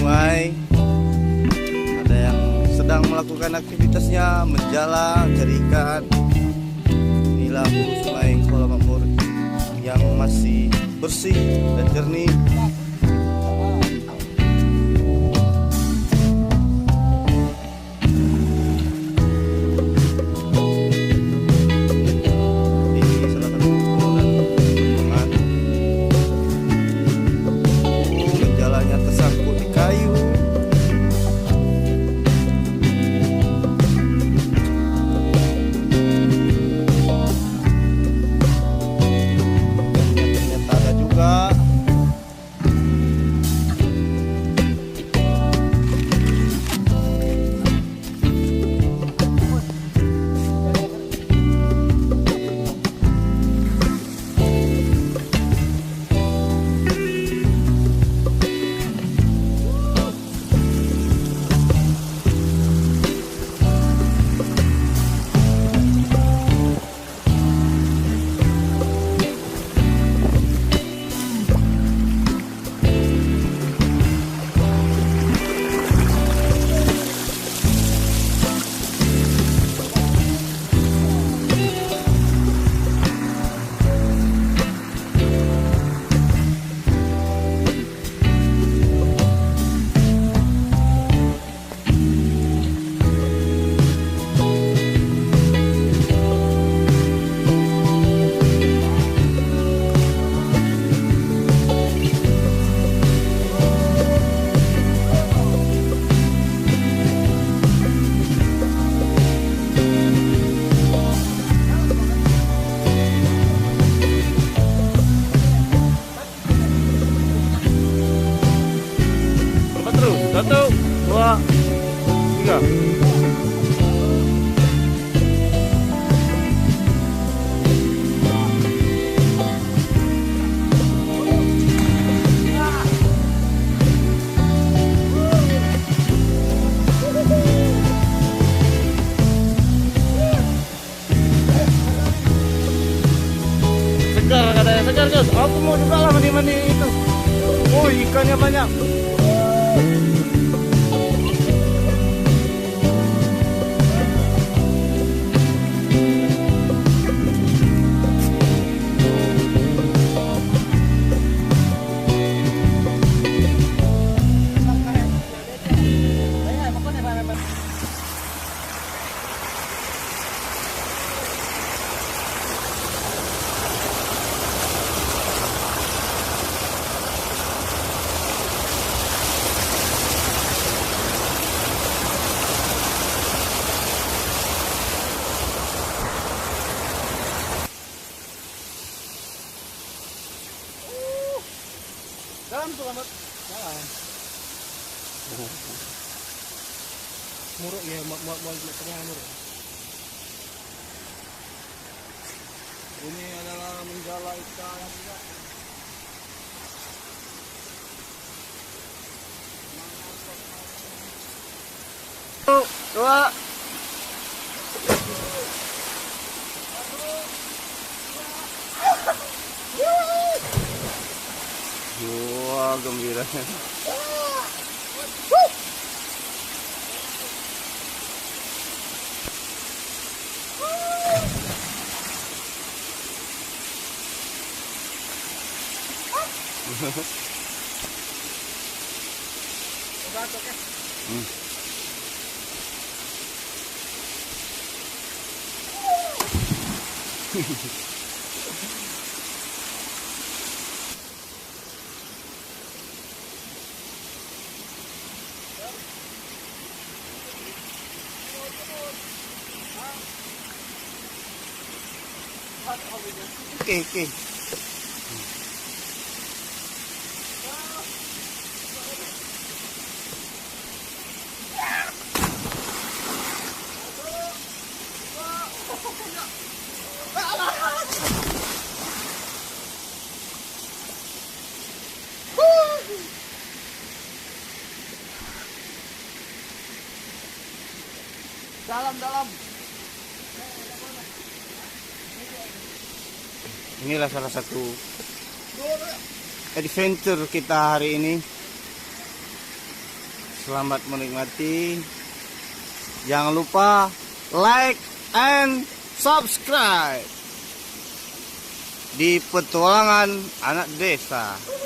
sungai. Ada yang sedang melakukan aktivitasnya, menjala, cari ikan. Inilah hulu sungai Kuala Makmur yang masih bersih dan jernih. Satu, dua, tiga. Segar katanya, segar Jos. Aku mau juga lah mandi-mandi itu. Oh, ikannya banyak. Dalam tuh Ahmad. Dalam. Muruk ya, mau tengah muruk. Ini adalah menjala ikan juga. Satu, dua. Wah, gembira. Oke. Dalam. Inilah salah satu adventure kita hari ini. Selamat menikmati. Jangan lupa like and subscribe di Petualangan Anak Desa.